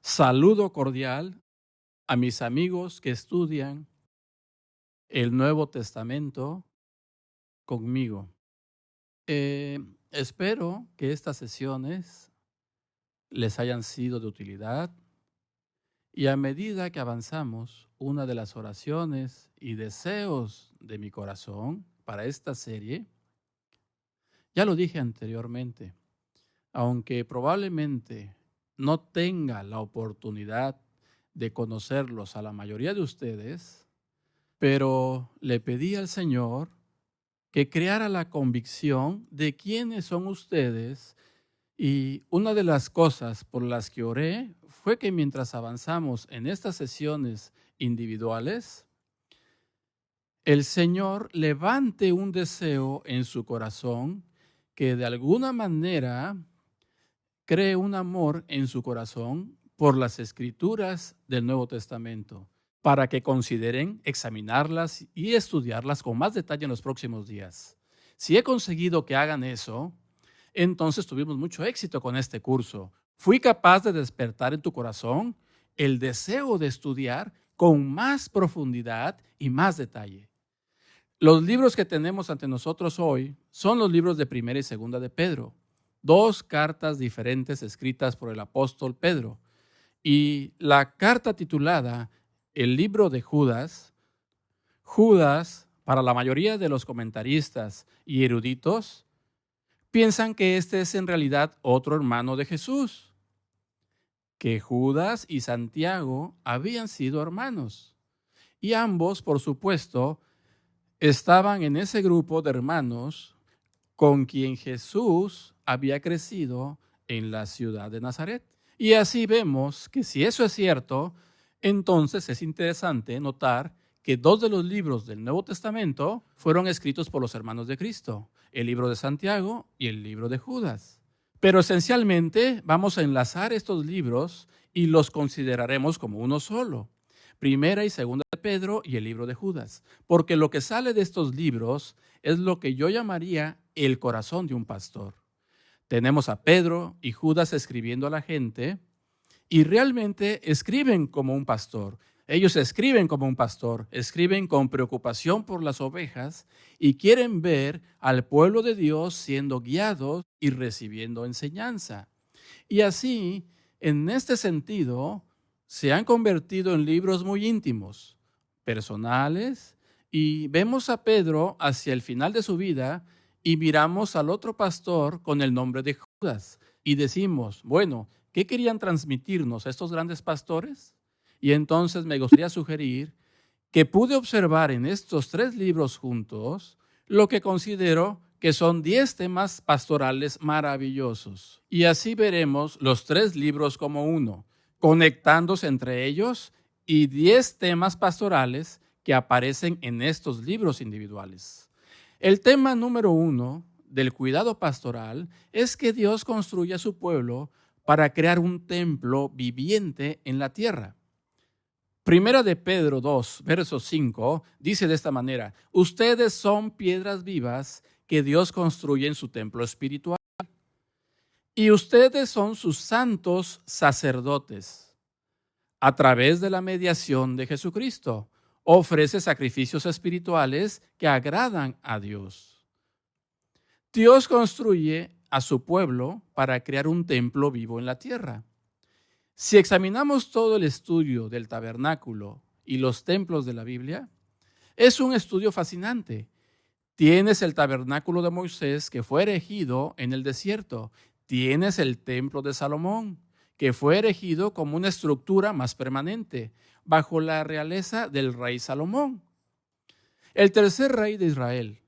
Saludo cordial a mis amigos que estudian el Nuevo Testamento conmigo. Espero que estas sesiones les hayan sido de utilidad y a medida que avanzamos, una de las oraciones y deseos de mi corazón para esta serie, ya lo dije anteriormente, aunque probablemente no tenga la oportunidad de conocerlos a la mayoría de ustedes, pero le pedí al Señor que creara la convicción de quiénes son ustedes, y una de las cosas por las que oré fue que mientras avanzamos en estas sesiones individuales, el Señor levante un deseo en su corazón que de alguna manera cree un amor en su corazón por las escrituras del Nuevo Testamento, para que consideren examinarlas y estudiarlas con más detalle en los próximos días. Si he conseguido que hagan eso, entonces tuvimos mucho éxito con este curso. Fui capaz de despertar en tu corazón el deseo de estudiar con más profundidad y más detalle. Los libros que tenemos ante nosotros hoy son los libros de Primera y Segunda de Pedro, dos cartas diferentes escritas por el apóstol Pedro. Y la carta titulada El libro de Judas, para la mayoría de los comentaristas y eruditos, piensan que este es en realidad otro hermano de Jesús, que Judas y Santiago habían sido hermanos. Y ambos, por supuesto, estaban en ese grupo de hermanos con quien Jesús había crecido en la ciudad de Nazaret. Y así vemos que si eso es cierto, entonces es interesante notar que dos de los libros del Nuevo Testamento fueron escritos por los hermanos de Cristo, el libro de Santiago y el libro de Judas. Pero esencialmente vamos a enlazar estos libros y los consideraremos como uno solo, Primera y Segunda de Pedro y el libro de Judas, porque lo que sale de estos libros es lo que yo llamaría el corazón de un pastor. Tenemos a Pedro y Judas escribiendo a la gente y realmente escriben como un pastor. Ellos escriben como un pastor, escriben con preocupación por las ovejas y quieren ver al pueblo de Dios siendo guiados y recibiendo enseñanza. Y así, en este sentido, se han convertido en libros muy íntimos, personales, y vemos a Pedro hacia el final de su vida y miramos al otro pastor con el nombre de Judas y decimos, bueno, ¿qué querían transmitirnos estos grandes pastores? Y entonces me gustaría sugerir que pude observar en estos tres libros juntos lo que considero que son 10 temas pastorales maravillosos. Y así veremos los tres libros como uno, conectándose entre ellos, y 10 temas pastorales que aparecen en estos libros individuales. El tema número 1 del cuidado pastoral es que Dios construye a su pueblo para crear un templo viviente en la tierra. Primera de Pedro 2, verso 5, dice de esta manera: ustedes son piedras vivas que Dios construye en su templo espiritual. Y ustedes son sus santos sacerdotes. A través de la mediación de Jesucristo, ofrece sacrificios espirituales que agradan a Dios. Dios construye a su pueblo para crear un templo vivo en la tierra. Si examinamos todo el estudio del tabernáculo y los templos de la Biblia, es un estudio fascinante. Tienes el tabernáculo de Moisés, que fue erigido en el desierto. Tienes el templo de Salomón, que fue erigido como una estructura más permanente, bajo la realeza del rey Salomón, el tercer rey de Israel.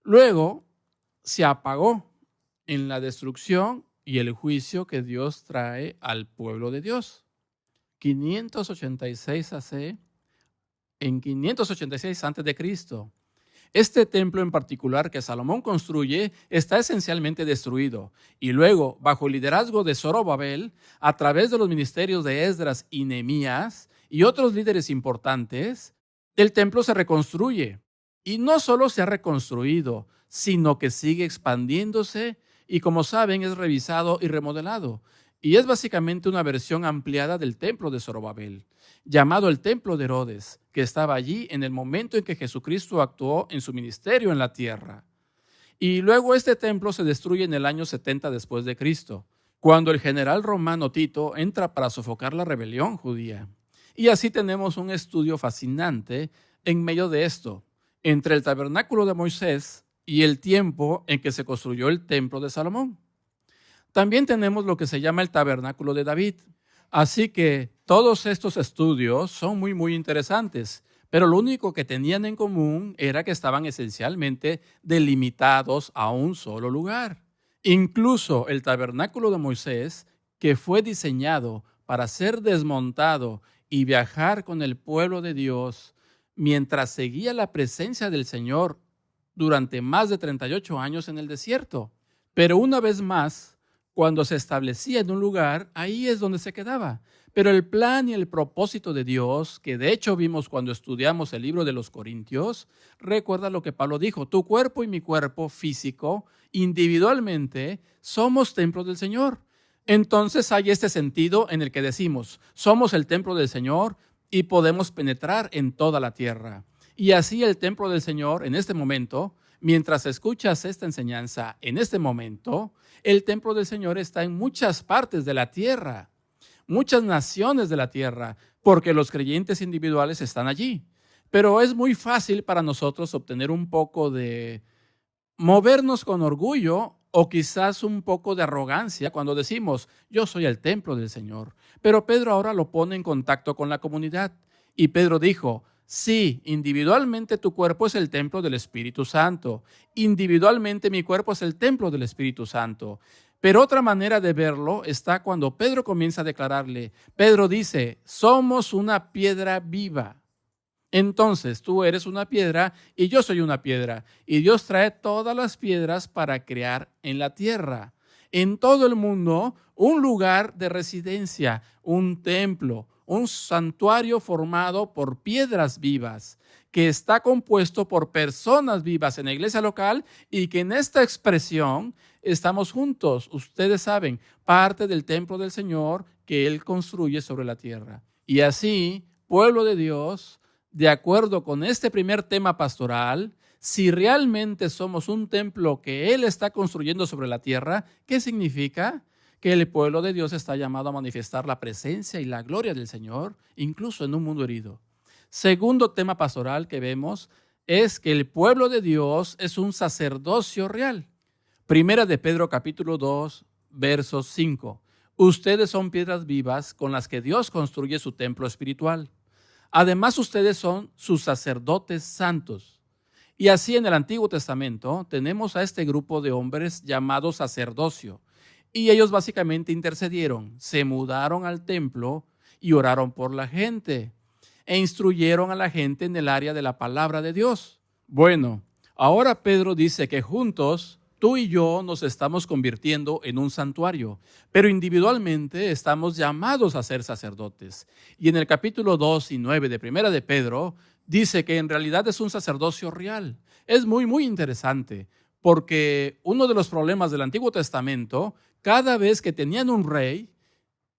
Luego se apagó en la destrucción y el juicio que Dios trae al pueblo de Dios. 586 AC, en 586 a.C., este templo en particular que Salomón construye está esencialmente destruido, y luego, bajo el liderazgo de Zorobabel, a través de los ministerios de Esdras y Nehemías y otros líderes importantes, el templo se reconstruye. Y no solo se ha reconstruido, sino que sigue expandiéndose y, como saben, es revisado y remodelado. y es básicamente una versión ampliada del templo de Zorobabel, llamado el templo de Herodes, que estaba allí en el momento en que Jesucristo actuó en su ministerio en la tierra. Y luego este templo se destruye en el año 70 después de Cristo, cuando el general romano Tito entra para sofocar la rebelión judía. Y así tenemos un estudio fascinante en medio de esto, entre el tabernáculo de Moisés y el tiempo en que se construyó el templo de Salomón. También tenemos lo que se llama el tabernáculo de David. Así que todos estos estudios son muy interesantes, pero lo único que tenían en común era que estaban esencialmente delimitados a un solo lugar. Incluso el tabernáculo de Moisés, que fue diseñado para ser desmontado y viajar con el pueblo de Dios mientras seguía la presencia del Señor durante más de 38 años en el desierto. Pero una vez más, cuando se establecía en un lugar, ahí es donde se quedaba. Pero el plan y el propósito de Dios, que de hecho vimos cuando estudiamos el libro de los Corintios, recuerda lo que Pablo dijo: tu cuerpo y mi cuerpo físico, individualmente, somos templos del Señor. Entonces hay este sentido en el que decimos, somos el templo del Señor y podemos penetrar en toda la tierra. Y así el templo del Señor en este momento, mientras escuchas esta enseñanza en este momento, el templo del Señor está en muchas partes de la tierra, muchas naciones de la tierra, porque los creyentes individuales están allí. Pero es muy fácil para nosotros obtener un poco de movernos con orgullo o quizás un poco de arrogancia cuando decimos, yo soy el templo del Señor. Pero Pedro ahora lo pone en contacto con la comunidad. Y Pedro dijo, sí, individualmente tu cuerpo es el templo del Espíritu Santo. Individualmente mi cuerpo es el templo del Espíritu Santo. Pero otra manera de verlo está cuando Pedro comienza a declararle. Pedro dice, somos una piedra viva. Entonces tú eres una piedra y yo soy una piedra. Y Dios trae todas las piedras para crear en la tierra, en todo el mundo, un lugar de residencia, un templo, un santuario formado por piedras vivas, que está compuesto por personas vivas en la iglesia local y que en esta expresión estamos juntos. Ustedes saben, parte del templo del Señor que Él construye sobre la tierra. Y así, pueblo de Dios, de acuerdo con este primer tema pastoral, si realmente somos un templo que Él está construyendo sobre la tierra, ¿qué significa? Que el pueblo de Dios está llamado a manifestar la presencia y la gloria del Señor, incluso en un mundo herido. Segundo tema pastoral que vemos es que el pueblo de Dios es un sacerdocio real. Primera de Pedro capítulo 2, versos 5. Ustedes son piedras vivas con las que Dios construye su templo espiritual. Además, ustedes son sus sacerdotes santos. Y así en el Antiguo Testamento tenemos a este grupo de hombres llamados sacerdocio. Y ellos básicamente intercedieron, se mudaron al templo y oraron por la gente e instruyeron a la gente en el área de la palabra de Dios. Bueno, ahora Pedro dice que juntos tú y yo nos estamos convirtiendo en un santuario, pero individualmente estamos llamados a ser sacerdotes. Y en el capítulo 2 y 9 de Primera de Pedro dice que en realidad es un sacerdocio real. Es muy interesante porque uno de los problemas del Antiguo Testamento, cada vez que tenían un rey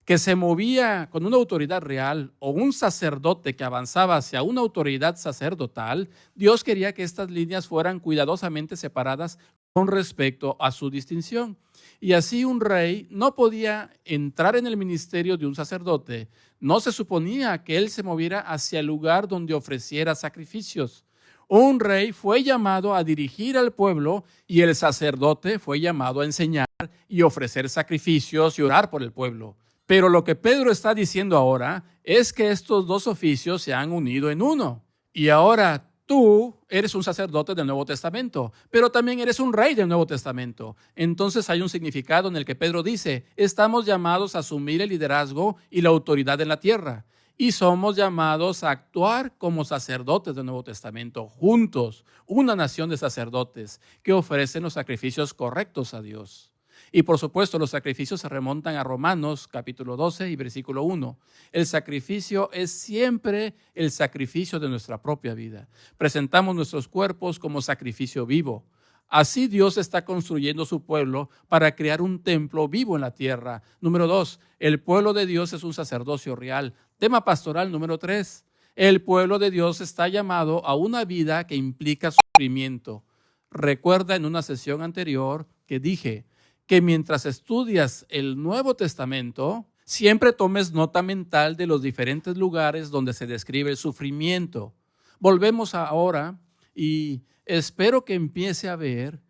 que se movía con una autoridad real o un sacerdote que avanzaba hacia una autoridad sacerdotal, Dios quería que estas líneas fueran cuidadosamente separadas con respecto a su distinción. Y así un rey no podía entrar en el ministerio de un sacerdote. No se suponía que él se moviera hacia el lugar donde ofreciera sacrificios. Un rey fue llamado a dirigir al pueblo y el sacerdote fue llamado a enseñar y ofrecer sacrificios y orar por el pueblo. Pero lo que Pedro está diciendo ahora es que estos dos oficios se han unido en uno. Y ahora tú eres un sacerdote del Nuevo Testamento, pero también eres un rey del Nuevo Testamento. Entonces hay un significado en el que Pedro dice, estamos llamados a asumir el liderazgo y la autoridad en la tierra. Y somos llamados a actuar como sacerdotes del Nuevo Testamento, juntos, una nación de sacerdotes que ofrecen los sacrificios correctos a Dios. Y por supuesto los sacrificios se remontan a Romanos capítulo 12 y versículo 1. El sacrificio es siempre el sacrificio de nuestra propia vida. Presentamos nuestros cuerpos como sacrificio vivo. Así Dios está construyendo su pueblo para crear un templo vivo en la tierra. Número 2, el pueblo de Dios es un sacerdocio real. Tema pastoral número 3, el pueblo de Dios está llamado a una vida que implica sufrimiento. Recuerda en una sesión anterior que dije que mientras estudias el Nuevo Testamento, siempre tomes nota mental de los diferentes lugares donde se describe el sufrimiento. Volvemos ahora y espero que empiece a ver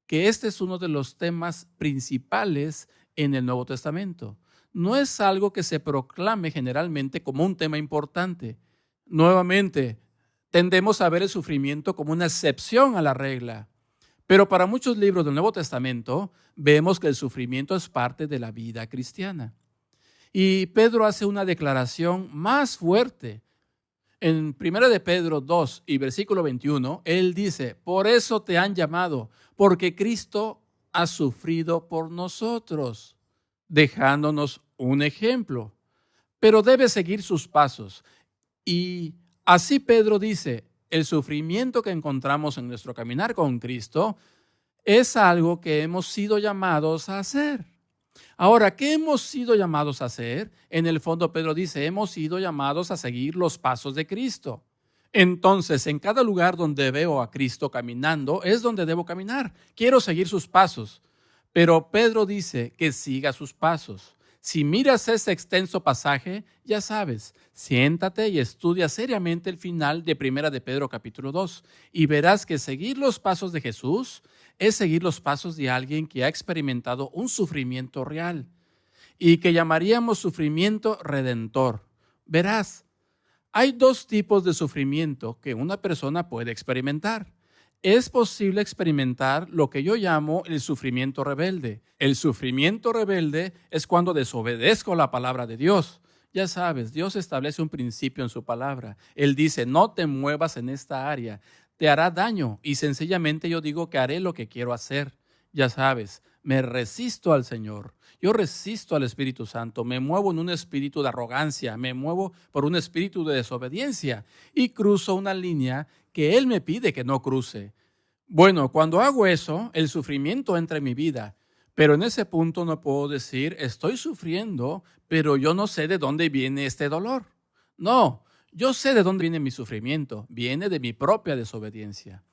que este es uno de los temas principales en el Nuevo Testamento. No es algo que se proclame generalmente como un tema importante. Nuevamente, tendemos a ver el sufrimiento como una excepción a la regla. Pero para muchos libros del Nuevo Testamento vemos que el sufrimiento es parte de la vida cristiana. Y Pedro hace una declaración más fuerte. En 1 de Pedro 2 y versículo 21, él dice, por eso te han llamado, porque Cristo ha sufrido por nosotros, dejándonos un ejemplo, pero debes seguir sus pasos. Y así Pedro dice, el sufrimiento que encontramos en nuestro caminar con Cristo es algo que hemos sido llamados a hacer. Ahora, ¿qué hemos sido llamados a hacer? En el fondo, Pedro dice, hemos sido llamados a seguir los pasos de Cristo. Entonces, en cada lugar donde veo a Cristo caminando, es donde debo caminar. Quiero seguir sus pasos. Pero Pedro dice que siga sus pasos. Si miras ese extenso pasaje, ya sabes, siéntate y estudia seriamente el final de 1 de Pedro capítulo 2 y verás que seguir los pasos de Jesús es seguir los pasos de alguien que ha experimentado un sufrimiento real y que llamaríamos sufrimiento redentor. Verás, hay dos tipos de sufrimiento que una persona puede experimentar. Es posible experimentar lo que yo llamo el sufrimiento rebelde. El sufrimiento rebelde es cuando desobedezco la palabra de Dios. Ya sabes, Dios establece un principio en su palabra. Él dice, no te muevas en esta área, te hará daño. Y sencillamente yo digo que haré lo que quiero hacer. Ya sabes, me resisto al Señor. Yo resisto al Espíritu Santo, me muevo en un espíritu de arrogancia, me muevo por un espíritu de desobediencia y cruzo una línea que Él me pide que no cruce. Bueno, cuando hago eso, el sufrimiento entra en mi vida, pero en ese punto no puedo decir, estoy sufriendo, pero yo no sé de dónde viene este dolor. No, yo sé de dónde viene mi sufrimiento, viene de mi propia desobediencia.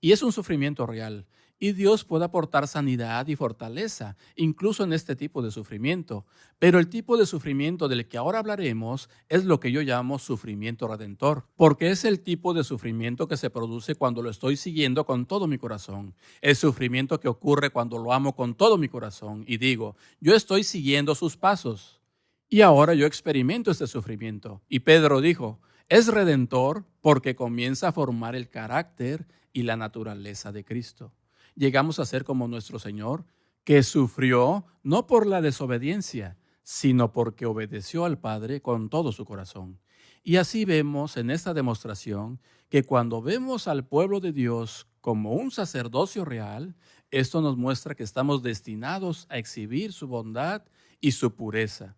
Y es un sufrimiento real. Y Dios puede aportar sanidad y fortaleza, incluso en este tipo de sufrimiento. Pero el tipo de sufrimiento del que ahora hablaremos es lo que yo llamo sufrimiento redentor, porque es el tipo de sufrimiento que se produce cuando lo estoy siguiendo con todo mi corazón. El sufrimiento que ocurre cuando lo amo con todo mi corazón y digo, yo estoy siguiendo sus pasos. Y ahora yo experimento este sufrimiento. Y Pedro dijo, es redentor porque comienza a formar el carácter y la naturaleza de Cristo. Llegamos a ser como nuestro Señor, que sufrió no por la desobediencia, sino porque obedeció al Padre con todo su corazón. Y así vemos en esta demostración que cuando vemos al pueblo de Dios como un sacerdocio real, esto nos muestra que estamos destinados a exhibir su bondad y su pureza,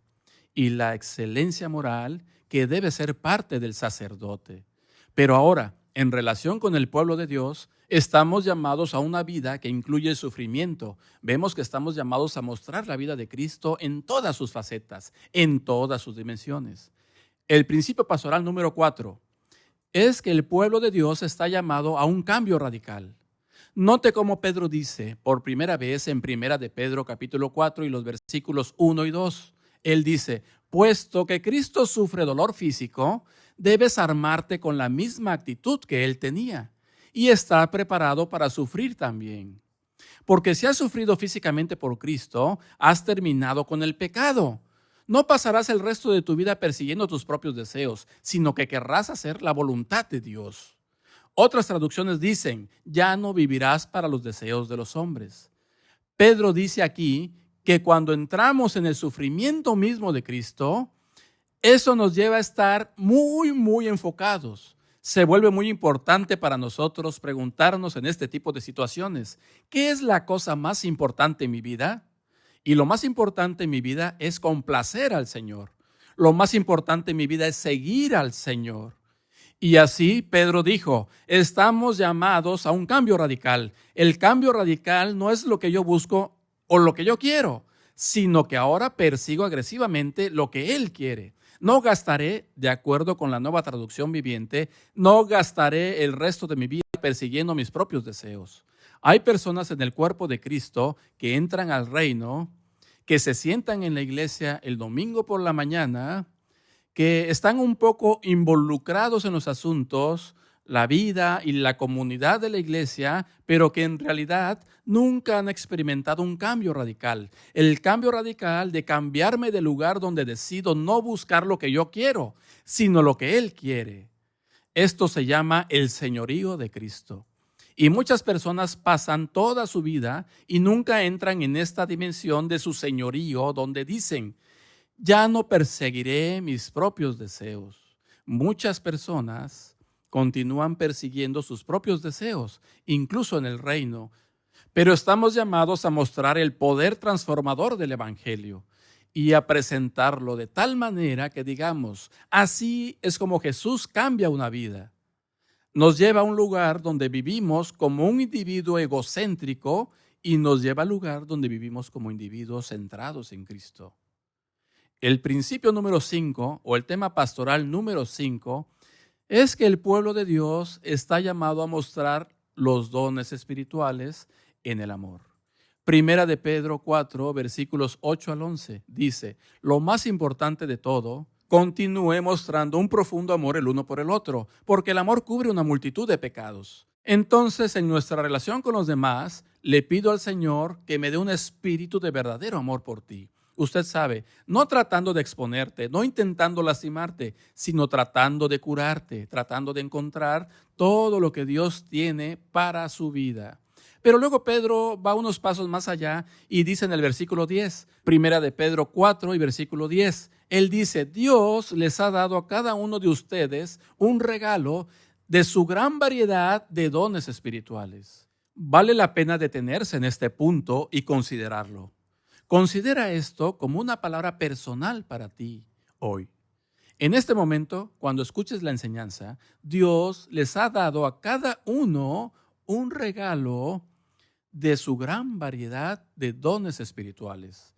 y la excelencia moral que debe ser parte del sacerdote. Pero ahora, en relación con el pueblo de Dios, estamos llamados a una vida que incluye el sufrimiento. Vemos que estamos llamados a mostrar la vida de Cristo en todas sus facetas, en todas sus dimensiones. El principio pastoral número 4 es que el pueblo de Dios está llamado a un cambio radical. Note cómo Pedro dice por primera vez en 1 de Pedro capítulo 4 y los versículos 1 y 2. Él dice, puesto que Cristo sufre dolor físico, debes armarte con la misma actitud que Él tenía y estar preparado para sufrir también. Porque si has sufrido físicamente por Cristo, has terminado con el pecado. No pasarás el resto de tu vida persiguiendo tus propios deseos, sino que querrás hacer la voluntad de Dios. Otras traducciones dicen, ya no vivirás para los deseos de los hombres. Pedro dice aquí que cuando entramos en el sufrimiento mismo de Cristo, eso nos lleva a estar muy enfocados. Se vuelve muy importante para nosotros preguntarnos en este tipo de situaciones, ¿qué es la cosa más importante en mi vida? Y lo más importante en mi vida es complacer al Señor. Lo más importante en mi vida es seguir al Señor. Y así Pedro dijo, estamos llamados a un cambio radical. El cambio radical no es lo que yo busco o lo que yo quiero, sino que ahora persigo agresivamente lo que Él quiere. No gastaré, de acuerdo con la Nueva Traducción Viviente, no gastaré el resto de mi vida persiguiendo mis propios deseos. Hay personas en el cuerpo de Cristo que entran al reino, que se sientan en la iglesia el domingo por la mañana, que están un poco involucrados en los asuntos, la vida y la comunidad de la iglesia, pero que en realidad nunca han experimentado un cambio radical. El cambio radical de cambiarme de lugar donde decido no buscar lo que yo quiero, sino lo que Él quiere. Esto se llama el señorío de Cristo. Y muchas personas pasan toda su vida y nunca entran en esta dimensión de su señorío donde dicen, ya no perseguiré mis propios deseos. Muchas personas continúan persiguiendo sus propios deseos, incluso en el reino, pero estamos llamados a mostrar el poder transformador del Evangelio y a presentarlo de tal manera que digamos, así es como Jesús cambia una vida. Nos lleva a un lugar donde vivimos como un individuo egocéntrico y nos lleva al lugar donde vivimos como individuos centrados en Cristo. El principio número 5 o el tema pastoral número 5 es que el pueblo de Dios está llamado a mostrar los dones espirituales en el amor. Primera de Pedro 4, versículos 8 al 11, dice, lo más importante de todo, continúe mostrando un profundo amor el uno por el otro, porque el amor cubre una multitud de pecados. Entonces, en nuestra relación con los demás, le pido al Señor que me dé un espíritu de verdadero amor por ti. Usted sabe, no tratando de exponerte, no intentando lastimarte, sino tratando de curarte, tratando de encontrar todo lo que Dios tiene para su vida. Pero luego Pedro va unos pasos más allá y dice en el versículo 10, primera de Pedro 4 y versículo 10, él dice, Dios les ha dado a cada uno de ustedes un regalo de su gran variedad de dones espirituales. Vale la pena detenerse en este punto y considerarlo. Considera esto como una palabra personal para ti hoy. En este momento, cuando escuches la enseñanza, Dios les ha dado a cada uno un regalo de su gran variedad de dones espirituales.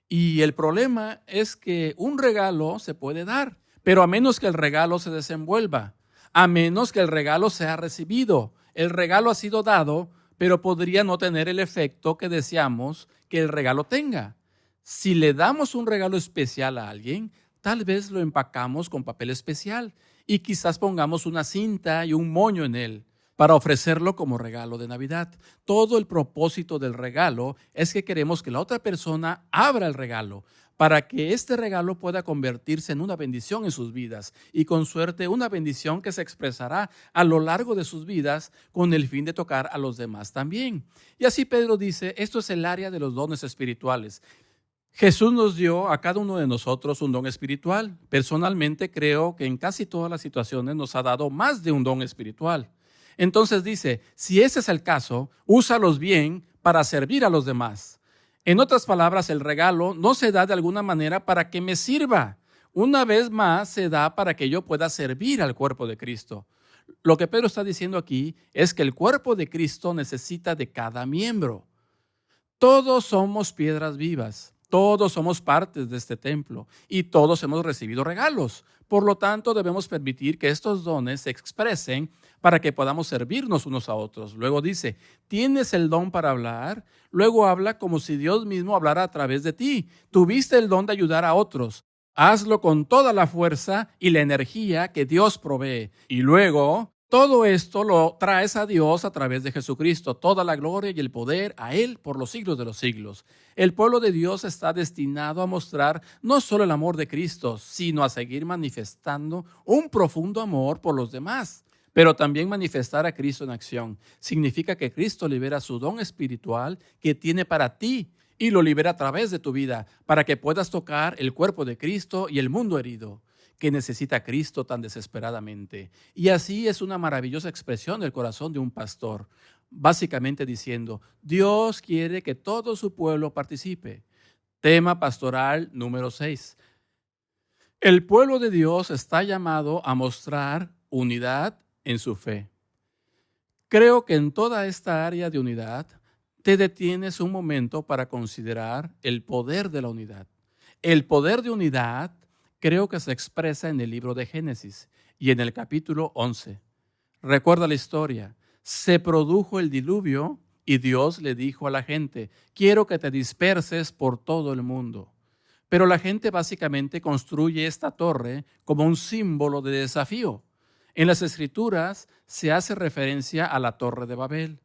Y el problema es que un regalo se puede dar, pero a menos que el regalo se desenvuelva, a menos que el regalo sea recibido. El regalo ha sido dado, pero podría no tener el efecto que deseamos que el regalo tenga. Si le damos un regalo especial a alguien, tal vez lo empacamos con papel especial y quizás pongamos una cinta y un moño en él para ofrecerlo como regalo de Navidad. Todo el propósito del regalo es que queremos que la otra persona abra el regalo para que este regalo pueda convertirse en una bendición en sus vidas y con suerte una bendición que se expresará a lo largo de sus vidas con el fin de tocar a los demás también. Y así Pedro dice, esto es el área de los dones espirituales. Jesús nos dio a cada uno de nosotros un don espiritual. Personalmente creo que en casi todas las situaciones nos ha dado más de un don espiritual. Entonces dice, si ese es el caso, úsalos bien para servir a los demás. En otras palabras, el regalo no se da de alguna manera para que me sirva. Una vez más, se da para que yo pueda servir al cuerpo de Cristo. Lo que Pedro está diciendo aquí es que el cuerpo de Cristo necesita de cada miembro. Todos somos piedras vivas. Todos somos partes de este templo y todos hemos recibido regalos. Por lo tanto, debemos permitir que estos dones se expresen para que podamos servirnos unos a otros. Luego dice, tienes el don para hablar. Luego habla como si Dios mismo hablara a través de ti. Tuviste el don de ayudar a otros. Hazlo con toda la fuerza y la energía que Dios provee. Y luego, todo esto lo traes a Dios a través de Jesucristo, toda la gloria y el poder a Él por los siglos de los siglos. El pueblo de Dios está destinado a mostrar no solo el amor de Cristo, sino a seguir manifestando un profundo amor por los demás. Pero también manifestar a Cristo en acción. Significa que Cristo libera su don espiritual que tiene para ti y lo libera a través de tu vida para que puedas tocar el cuerpo de Cristo y el mundo herido que necesita a Cristo tan desesperadamente. Y así es una maravillosa expresión del corazón de un pastor, básicamente diciendo, Dios quiere que todo su pueblo participe. Tema pastoral número 6. El pueblo de Dios está llamado a mostrar unidad en su fe. Creo que en toda esta área de unidad te detienes un momento para considerar el poder de la unidad. El poder de unidad creo que se expresa en el libro de Génesis y en el capítulo 11. Recuerda la historia. Se produjo el diluvio y Dios le dijo a la gente, quiero que te disperses por todo el mundo. Pero la gente básicamente construye esta torre como un símbolo de desafío. En las Escrituras se hace referencia a la Torre de Babel.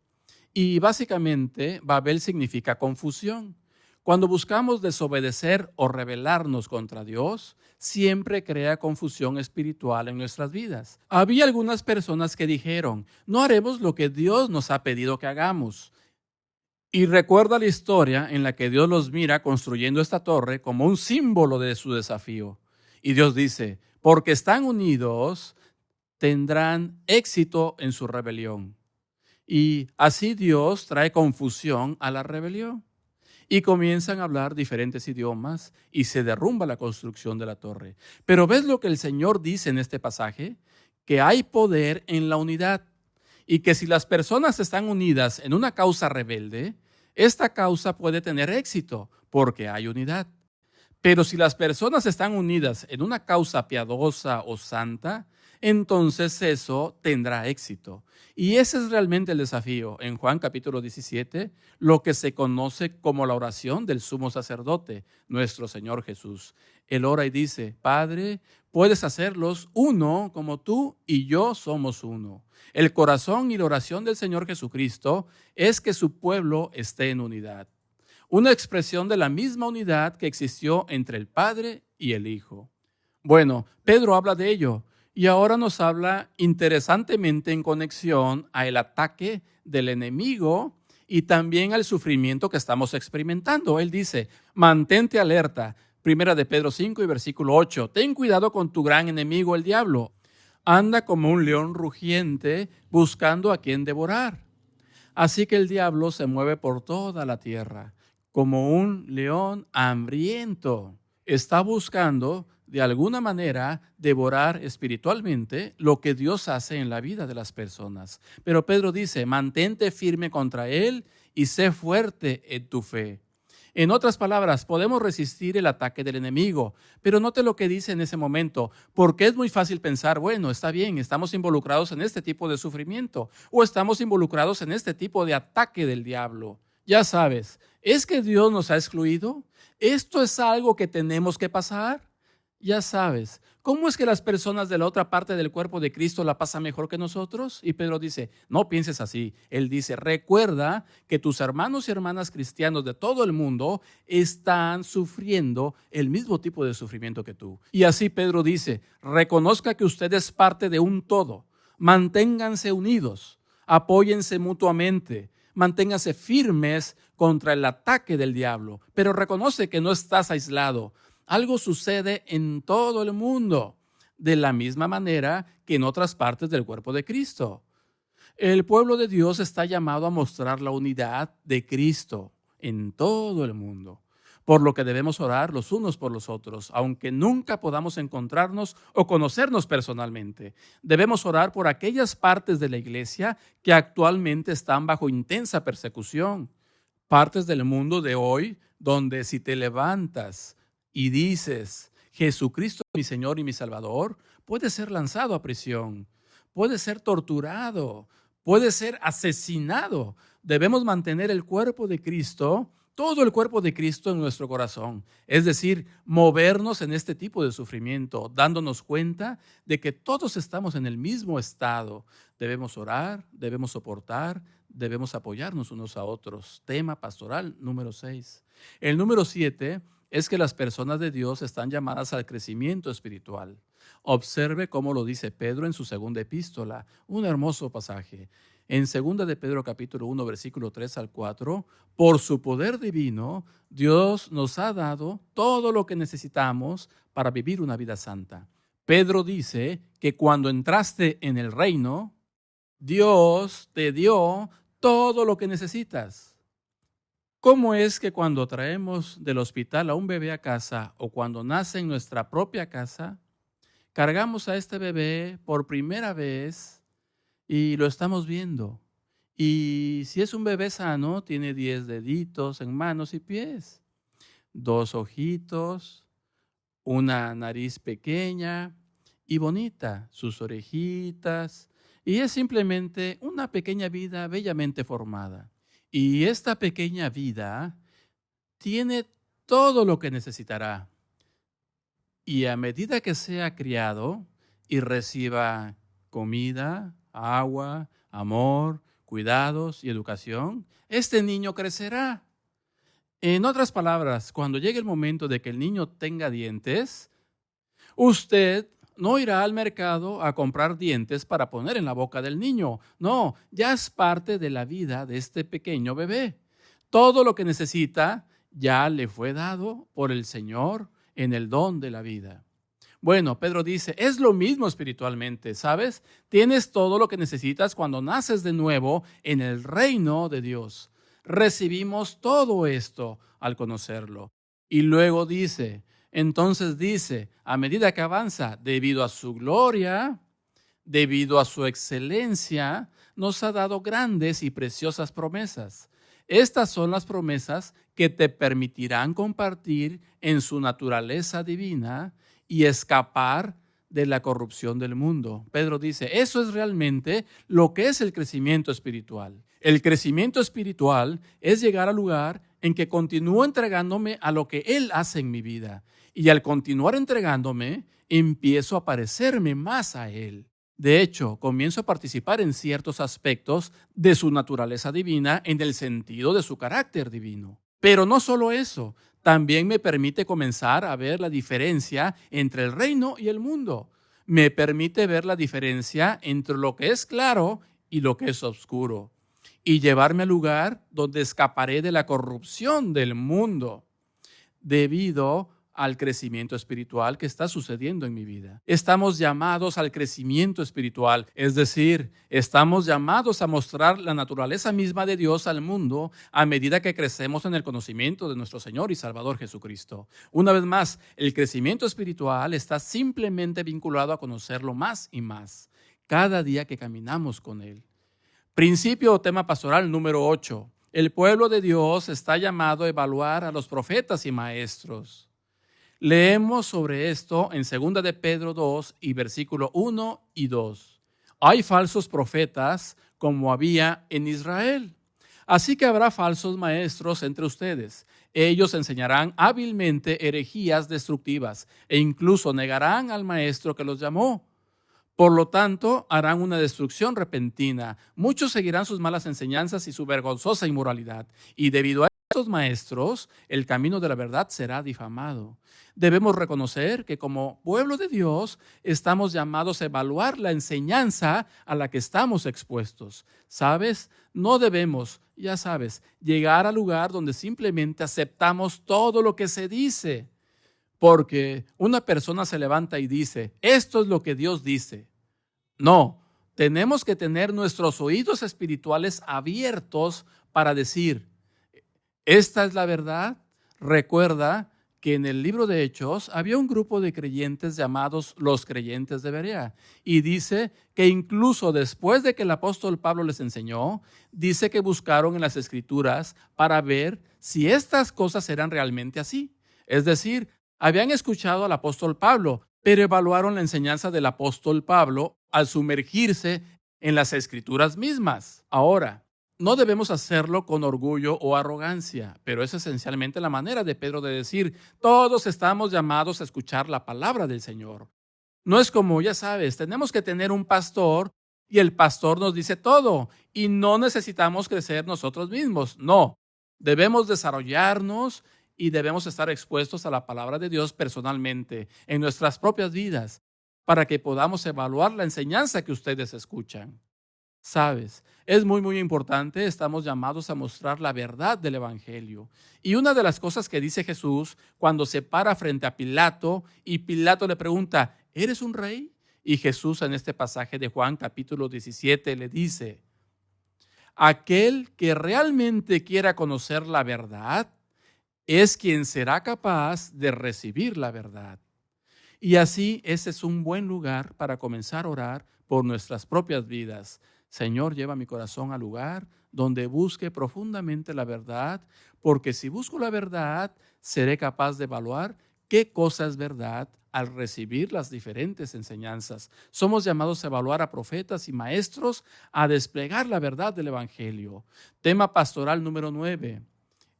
Y básicamente Babel significa confusión. Cuando buscamos desobedecer o rebelarnos contra Dios, siempre crea confusión espiritual en nuestras vidas. Había algunas personas que dijeron, no haremos lo que Dios nos ha pedido que hagamos. Y recuerda la historia en la que Dios los mira construyendo esta torre como un símbolo de su desafío. Y Dios dice, porque están unidos, tendrán éxito en su rebelión. Y así Dios trae confusión a la rebelión. Y comienzan a hablar diferentes idiomas y se derrumba la construcción de la torre. Pero ¿ves lo que el Señor dice en este pasaje? Que hay poder en la unidad y que si las personas están unidas en una causa rebelde, esta causa puede tener éxito porque hay unidad. Pero si las personas están unidas en una causa piadosa o santa, entonces eso tendrá éxito. Y ese es realmente el desafío. En Juan capítulo 17, lo que se conoce como la oración del sumo sacerdote, nuestro Señor Jesús. Él ora y dice, Padre, puedes hacerlos uno como tú y yo somos uno. El corazón y la oración del Señor Jesucristo es que su pueblo esté en unidad. Una expresión de la misma unidad que existió entre el Padre y el Hijo. Bueno, Pedro habla de ello y ahora nos habla interesantemente en conexión al ataque del enemigo y también al sufrimiento que estamos experimentando. Él dice, mantente alerta. Primera de Pedro 5 y versículo 8. Ten cuidado con tu gran enemigo, el diablo. Anda como un león rugiente buscando a quien devorar. Así que el diablo se mueve por toda la tierra como un león hambriento. Está buscando, de alguna manera, devorar espiritualmente lo que Dios hace en la vida de las personas. Pero Pedro dice, mantente firme contra él y sé fuerte en tu fe. En otras palabras, podemos resistir el ataque del enemigo, pero note lo que dice en ese momento, porque es muy fácil pensar, bueno, está bien, estamos involucrados en este tipo de sufrimiento o estamos involucrados en este tipo de ataque del diablo. Ya sabes, ¿es que Dios nos ha excluido? ¿Esto es algo que tenemos que pasar? Ya sabes, ¿cómo es que las personas de la otra parte del cuerpo de Cristo la pasan mejor que nosotros? Y Pedro dice, no pienses así. Él dice, recuerda que tus hermanos y hermanas cristianos de todo el mundo están sufriendo el mismo tipo de sufrimiento que tú. Y así Pedro dice, reconozca que usted es parte de un todo. Manténganse unidos, apóyense mutuamente. Manténgase firmes contra el ataque del diablo, pero reconoce que no estás aislado. Algo sucede en todo el mundo, de la misma manera que en otras partes del cuerpo de Cristo. El pueblo de Dios está llamado a mostrar la unidad de Cristo en todo el mundo, por lo que debemos orar los unos por los otros, aunque nunca podamos encontrarnos o conocernos personalmente. Debemos orar por aquellas partes de la iglesia que actualmente están bajo intensa persecución, partes del mundo de hoy donde si te levantas y dices, Jesucristo mi Señor y mi Salvador, puedes ser lanzado a prisión, puedes ser torturado, puedes ser asesinado. Debemos mantener el cuerpo de Cristo, todo el cuerpo de Cristo en nuestro corazón. Es decir, movernos en este tipo de sufrimiento, dándonos cuenta de que todos estamos en el mismo estado. Debemos orar, debemos soportar, debemos apoyarnos unos a otros. Tema pastoral número 6. El número 7 es que las personas de Dios están llamadas al crecimiento espiritual. Observe cómo lo dice Pedro en su segunda epístola, un hermoso pasaje. En 2 de Pedro capítulo 1, versículo 3 al 4, por su poder divino, Dios nos ha dado todo lo que necesitamos para vivir una vida santa. Pedro dice que cuando entraste en el reino, Dios te dio todo lo que necesitas. ¿Cómo es que cuando traemos del hospital a un bebé a casa o cuando nace en nuestra propia casa, Cargamos a este bebé por primera vez y lo estamos viendo. Y si es un bebé sano, tiene 10 deditos en manos y pies, 2 ojitos, una nariz pequeña y bonita, sus orejitas, y es simplemente una pequeña vida bellamente formada. Y esta pequeña vida tiene todo lo que necesitará. Y a medida que sea criado y reciba comida, agua, amor, cuidados y educación, este niño crecerá. En otras palabras, cuando llegue el momento de que el niño tenga dientes, usted no irá al mercado a comprar dientes para poner en la boca del niño. No, ya es parte de la vida de este pequeño bebé. Todo lo que necesita ya le fue dado por el Señor en el don de la vida. Bueno, Pedro dice, es lo mismo espiritualmente, ¿sabes? Tienes todo lo que necesitas cuando naces de nuevo en el reino de Dios. Recibimos todo esto al conocerlo. Y luego entonces dice, a medida que avanza, debido a su gloria, debido a su excelencia, nos ha dado grandes y preciosas promesas. Estas son las promesas que te permitirán compartir en su naturaleza divina y escapar de la corrupción del mundo. Pedro dice, eso es realmente lo que es el crecimiento espiritual. El crecimiento espiritual es llegar al lugar en que continúo entregándome a lo que Él hace en mi vida. Y al continuar entregándome, empiezo a parecerme más a Él. De hecho, comienzo a participar en ciertos aspectos de su naturaleza divina en el sentido de su carácter divino. Pero no solo eso, también me permite comenzar a ver la diferencia entre el reino y el mundo. Me permite ver la diferencia entre lo que es claro y lo que es oscuro. Y llevarme al lugar donde escaparé de la corrupción del mundo debido al crecimiento espiritual que está sucediendo en mi vida. Estamos llamados al crecimiento espiritual, es decir, estamos llamados a mostrar la naturaleza misma de Dios al mundo a medida que crecemos en el conocimiento de nuestro Señor y Salvador Jesucristo. Una vez más, el crecimiento espiritual está simplemente vinculado a conocerlo más y más, cada día que caminamos con Él. Principio o tema pastoral número 8. El pueblo de Dios está llamado a evaluar a los profetas y maestros. Leemos sobre esto en 2 de Pedro 2 y versículo 1 y 2. Hay falsos profetas como había en Israel. Así que habrá falsos maestros entre ustedes. Ellos enseñarán hábilmente herejías destructivas e incluso negarán al maestro que los llamó. Por lo tanto, harán una destrucción repentina. Muchos seguirán sus malas enseñanzas y su vergonzosa inmoralidad. Y debido a estos maestros, el camino de la verdad será difamado. Debemos reconocer que como pueblo de Dios estamos llamados a evaluar la enseñanza a la que estamos expuestos. ¿Sabes? No debemos, ya sabes, llegar al lugar donde simplemente aceptamos todo lo que se dice. Porque una persona se levanta y dice, esto es lo que Dios dice. No, tenemos que tener nuestros oídos espirituales abiertos para decir, esta es la verdad. Recuerda que en el libro de Hechos había un grupo de creyentes llamados los creyentes de Berea. Y dice que incluso después de que el apóstol Pablo les enseñó, dice que buscaron en las Escrituras para ver si estas cosas eran realmente así. Es decir, habían escuchado al apóstol Pablo, pero evaluaron la enseñanza del apóstol Pablo al sumergirse en las Escrituras mismas. Ahora, no debemos hacerlo con orgullo o arrogancia, pero es esencialmente la manera de Pedro de decir, todos estamos llamados a escuchar la palabra del Señor. No es como, ya sabes, tenemos que tener un pastor y el pastor nos dice todo y no necesitamos crecer nosotros mismos. No, debemos desarrollarnos y debemos estar expuestos a la palabra de Dios personalmente en nuestras propias vidas para que podamos evaluar la enseñanza que ustedes escuchan. Sabes, es muy importante, estamos llamados a mostrar la verdad del Evangelio. Y una de las cosas que dice Jesús cuando se para frente a Pilato y Pilato le pregunta, ¿eres un rey? Y Jesús en este pasaje de Juan capítulo 17 le dice, aquel que realmente quiera conocer la verdad es quien será capaz de recibir la verdad. Y así ese es un buen lugar para comenzar a orar por nuestras propias vidas. Señor, lleva mi corazón al lugar donde busque profundamente la verdad, porque si busco la verdad, seré capaz de evaluar qué cosa es verdad al recibir las diferentes enseñanzas. Somos llamados a evaluar a profetas y maestros a desplegar la verdad del Evangelio. Tema pastoral número 9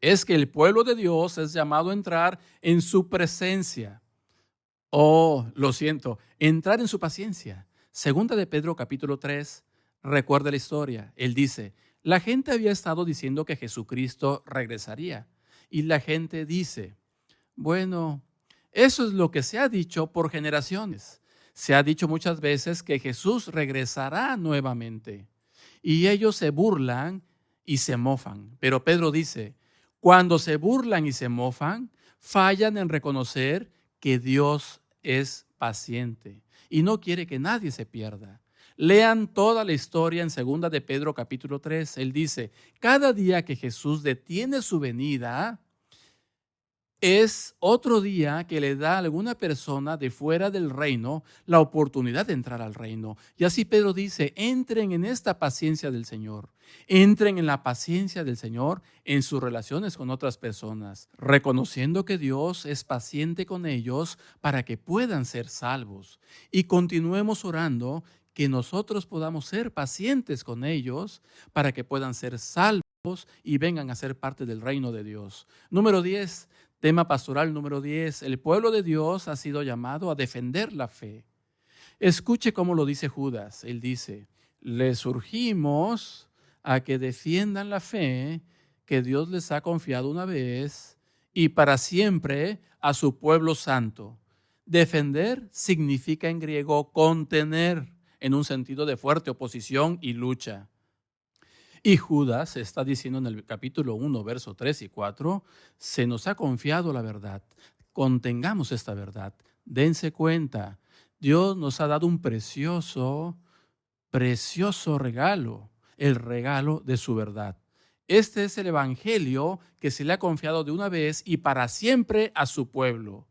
es que el pueblo de Dios es llamado a entrar en su presencia. Oh, lo siento, entrar en su paciencia. Segunda de Pedro capítulo 3, recuerda la historia. Él dice, la gente había estado diciendo que Jesucristo regresaría. Y la gente dice, bueno, eso es lo que se ha dicho por generaciones. Se ha dicho muchas veces que Jesús regresará nuevamente. Y ellos se burlan y se mofan. Pero Pedro dice, cuando se burlan y se mofan, fallan en reconocer que Dios es paciente y no quiere que nadie se pierda. Lean toda la historia en 2 de Pedro capítulo 3. Él dice, cada día que Jesús detiene su venida, es otro día que le da a alguna persona de fuera del reino la oportunidad de entrar al reino. Y así Pedro dice, entren en esta paciencia del Señor. Entren en la paciencia del Señor en sus relaciones con otras personas, reconociendo que Dios es paciente con ellos para que puedan ser salvos. Y continuemos orando que nosotros podamos ser pacientes con ellos para que puedan ser salvos y vengan a ser parte del reino de Dios. Número 10. Tema pastoral número 10. El pueblo de Dios ha sido llamado a defender la fe. Escuche cómo lo dice Judas. Él dice, les urgimos a que defiendan la fe que Dios les ha confiado una vez y para siempre a su pueblo santo. Defender significa en griego contener, en un sentido de fuerte oposición y lucha. Y Judas está diciendo en el capítulo 1, verso 3 y 4, se nos ha confiado la verdad. Contengamos esta verdad. Dense cuenta, Dios nos ha dado un precioso regalo, el regalo de su verdad. Este es el evangelio que se le ha confiado de una vez y para siempre a su pueblo.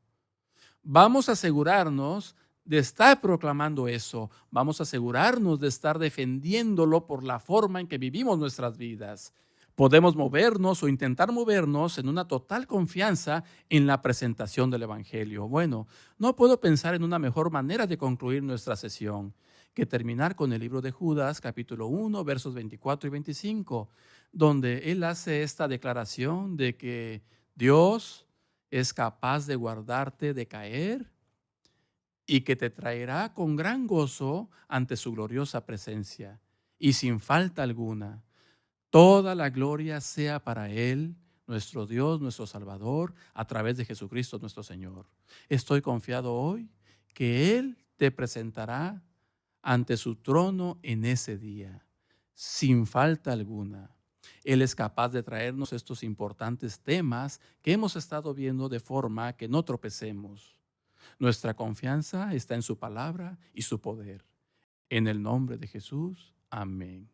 Vamos a asegurarnos de estar proclamando eso. Vamos a asegurarnos de estar defendiéndolo por la forma en que vivimos nuestras vidas. Podemos movernos o intentar movernos en una total confianza en la presentación del Evangelio. Bueno, no puedo pensar en una mejor manera de concluir nuestra sesión que terminar con el libro de Judas, capítulo 1, versos 24 y 25, donde él hace esta declaración de que Dios es capaz de guardarte de caer y que te traerá con gran gozo ante su gloriosa presencia. Y sin falta alguna, toda la gloria sea para Él, nuestro Dios, nuestro Salvador, a través de Jesucristo nuestro Señor. Estoy confiado hoy que Él te presentará ante su trono en ese día, sin falta alguna. Él es capaz de traernos estos importantes temas que hemos estado viendo de forma que no tropecemos. Nuestra confianza está en su palabra y su poder. En el nombre de Jesús, amén.